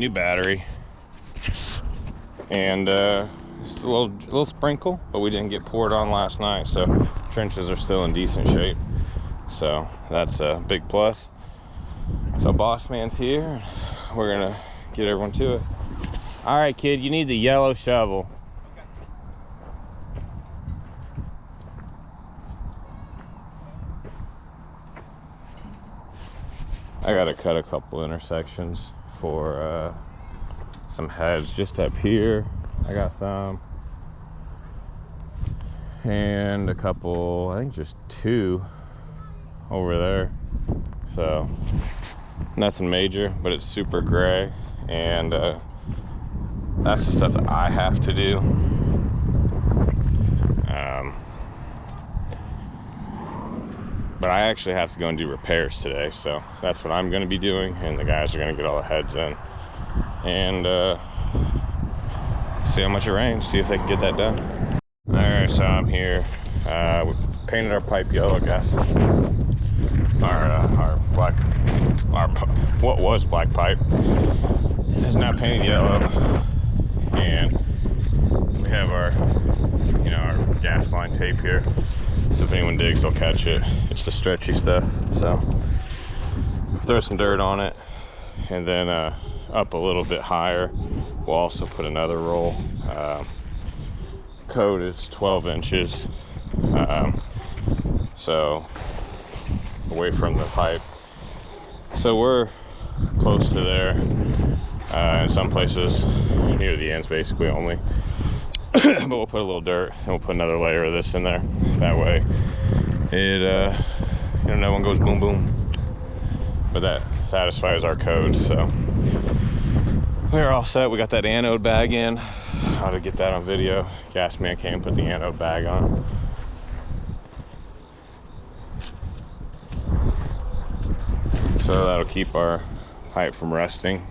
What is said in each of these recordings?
new battery, and just a little sprinkle, but we didn't get poured on last night, so trenches are still in decent shape. So that's a big plus. So boss man's here. We're gonna get everyone to it. All right, kid, you need the yellow shovel. I gotta cut a couple intersections for some heads just up here. I got some, and a couple, I think just 2 over there. So nothing major, but it's super gray, and that's the stuff that I have to do. But I actually have to go and do repairs today, so that's what I'm going to be doing, and the guys are going to get all the heads in and see how much it rains, see if they can get that done. All right, so I'm here. We painted our pipe yellow, guys. Our what was black pipe is now painted yellow, and we have our our gas line tape here. So if anyone digs, they'll catch it. It's the stretchy stuff. So throw some dirt on it, and then up a little bit higher, we'll also put another roll. Code is 12 inches, so away from the pipe. So we're close to there. In some places near the ends, basically only. But we'll put a little dirt, and we'll put another layer of this in there. That way it no one goes boom boom, but that satisfies our code. So we're all set. We got that anode bag in. How to get that on video. Gas man came and put the anode bag on. So that'll keep our pipe from rusting,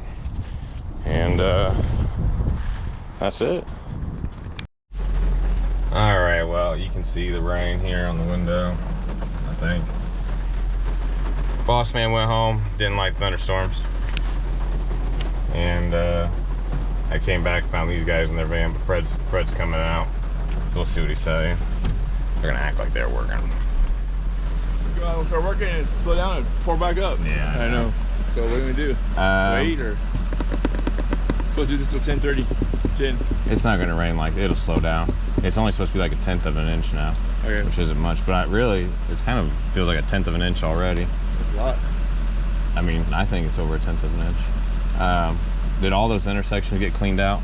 and that's it. All right, well, you can see the rain here on the window, I think. Boss man went home, didn't like thunderstorms. And I came back, found these guys in their van, but Fred's coming out. So we'll see what he's saying. They're gonna act like they're working. We'll start working and slow down and pour back up. Yeah. I know. So what do we do? Wait, or supposed to do this till 10:30? 10. It's not gonna rain like it'll slow down. It's only supposed to be like 1/10 of an inch now, okay. Which isn't much, but it's kind of feels like 1/10 of an inch already. That's a lot. I mean, I think it's over 1/10 of an inch. Did all those intersections get cleaned out?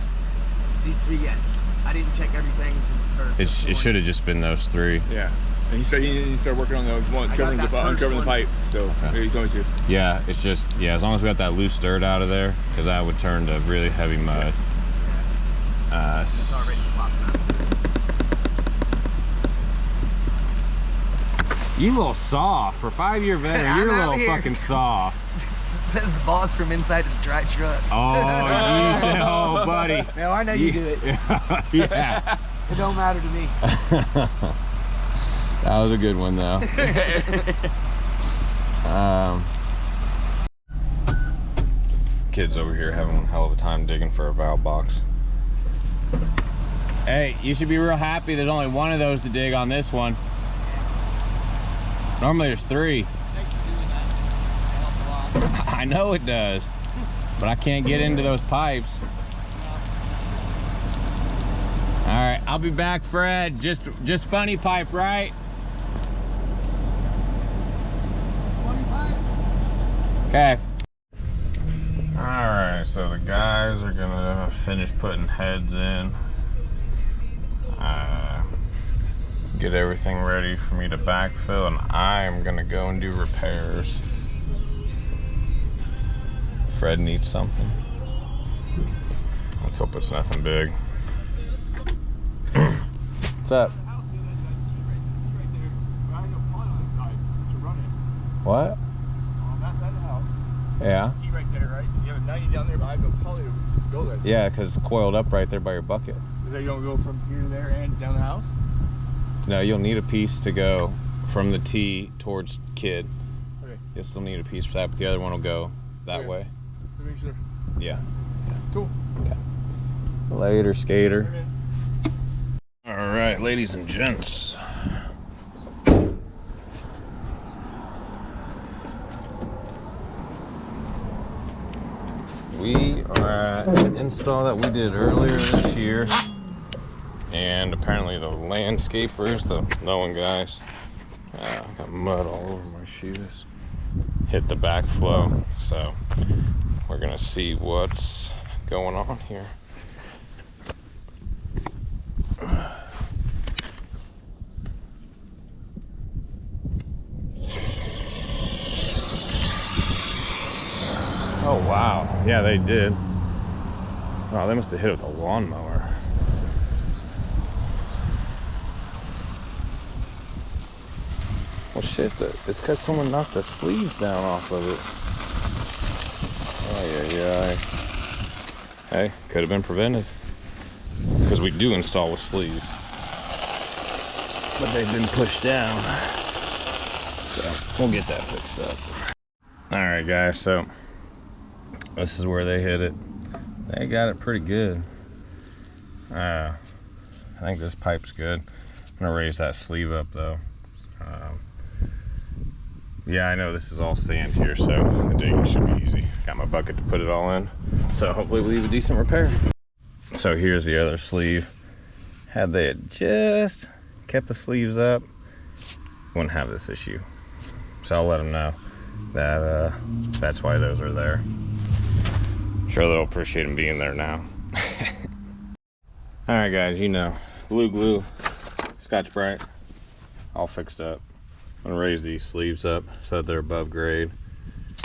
These 3, yes. I didn't check everything because It should have just been those 3. Yeah. And he started working on the one uncovering the pipe. So okay. He told me to. Yeah, it's just as long as we got that loose dirt out of there, because that would turn to really heavy mud. Yeah. It's already slopping out. You a little soft for 5-year veteran. You're a little fucking soft. Says the boss from inside his dry truck. Oh, buddy. No, I know you do it. Yeah. It don't matter to me. That was a good one, though. Kids over here having a hell of a time digging for a valve box. Hey, you should be real happy there's only one of those to dig on this one. Normally there's 3. I know it does, but I can't get into those pipes. All right, I'll be back, Fred. Just funny pipe, right? Funny pipe. Okay. All right, so the guys are gonna finish putting heads in. Get everything ready for me to backfill, and I'm gonna go and do repairs. Fred needs something. Let's hope it's nothing big. What's up? What? Yeah. Right there, right? You have a 90 down there, but I have a poly to go there. Yeah, because it's coiled up right there by your bucket. Is that gonna go from here to there and down the house? No, you'll need a piece to go from the T towards Kid. Okay. You'll still need a piece for that, but the other one will go that way. Make sure. Yeah. Cool. Later, skater. All right, ladies and gents. We are at an install that we did earlier this year, and apparently the landscapers, the Lowen guys, got mud all over my shoes, hit the backflow. So we're gonna see what's going on here. Oh wow, yeah, they did. Wow, they must have hit it with a lawnmower. Well shit, it's because someone knocked the sleeves down off of it. Yeah. Hey, could have been prevented. Because we do install with sleeves. But they've been pushed down. So, we'll get that fixed up. Alright guys, so this is where they hit it. They got it pretty good. I think this pipe's good. I'm gonna raise that sleeve up though. Yeah, I know this is all sand here, so the digging should be easy. Got my bucket to put it all in. So hopefully we'll leave a decent repair. So here's the other sleeve. Had they had just kept the sleeves up, wouldn't have this issue. So I'll let them know that that's why those are there. Sure they'll appreciate them being there now. All right guys, you know, blue glue, Scotch-Brite, all fixed up. I'm gonna raise these sleeves up so that they're above grade,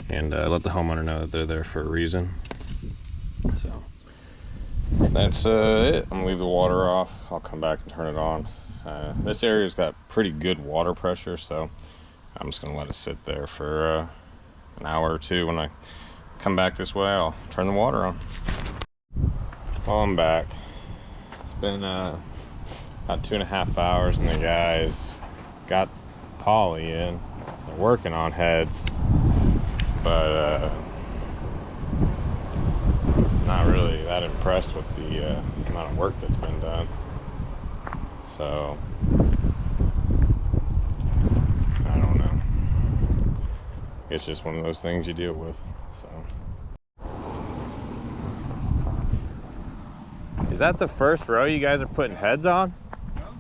and let the homeowner know that they're there for a reason. So that's it. I'm gonna leave the water off. I'll come back and turn it on. This area's got pretty good water pressure, so I'm just gonna let it sit there for an hour or two. When I come back this way, I'll turn the water on. Well, I'm back. It's been about 2.5 hours, and the guys got poly in. They're working on heads, but not really that impressed with the amount of work that's been done. So I don't know. It's just one of those things you deal with. So is that the first row you guys are putting heads on? No.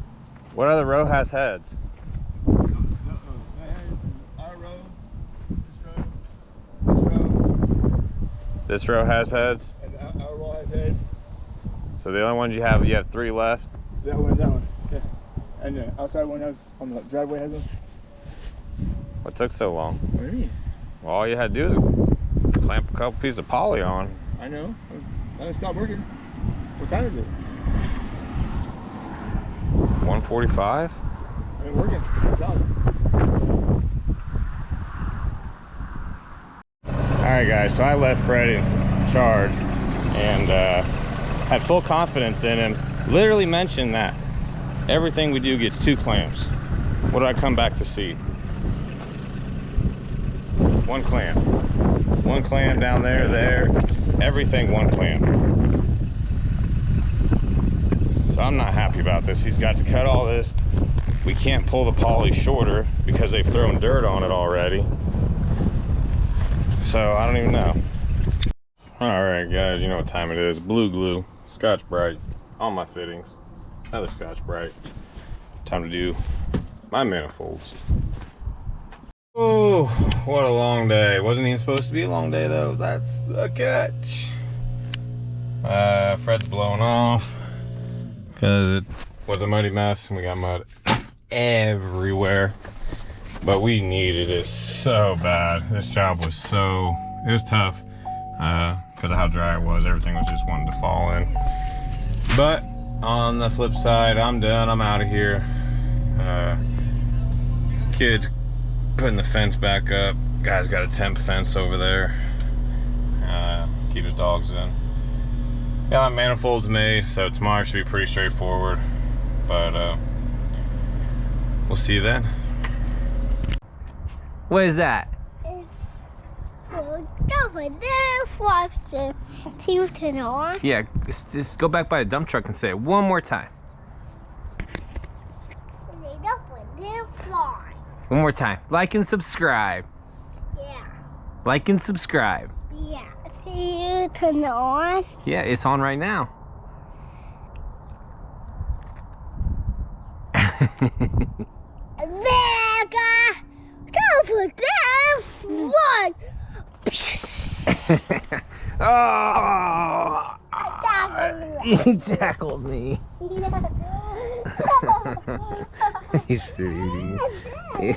What other row has heads? This row has heads? And our row has heads. So the only ones you have 3 left? That one. Yeah. And the outside one has, on the driveway has them. What took so long? What do you mean? Well, all you had to do is clamp a couple pieces of poly on. I know. I stopped working. What time is it? 1:45? I've been working. It stopped. Alright guys, so I let Fred in charge and had full confidence in him. Literally mentioned that everything we do gets 2 clamps. What do I come back to see? 1 clamp. 1 clamp down there, everything 1 clamp. So I'm not happy about this. He's got to cut all this. We can't pull the poly shorter because they've thrown dirt on it already. So I don't even know. All right guys, you know what time it is. Blue glue, Scotch-Brite on my fittings. Another Scotch-Brite. Time to do my manifolds. Oh, what a long day. Wasn't even supposed to be a long day though. That's the catch. Fred's blowing off because it was a muddy mess and we got mud everywhere. But we needed it so bad. This job was it was tough because of how dry it was. Everything was just wanting to fall in. But on the flip side, I'm done. I'm out of here. Kids putting the fence back up. Guy's got a temp fence over there. Keep his dogs in. Got my manifolds made, so tomorrow should be pretty straightforward. But we'll see you then. What is that? It's Don't put the flaps in. See you turn it on. Yeah, just go back by the dump truck and say it one more time. Don't put the flaps. One more time. Like and subscribe. Yeah. Like and subscribe. Yeah. See you turn it on. Yeah, it's on right now. Becca! Don't put the flaps. Oh! He tackled me. He's dirty. Yeah.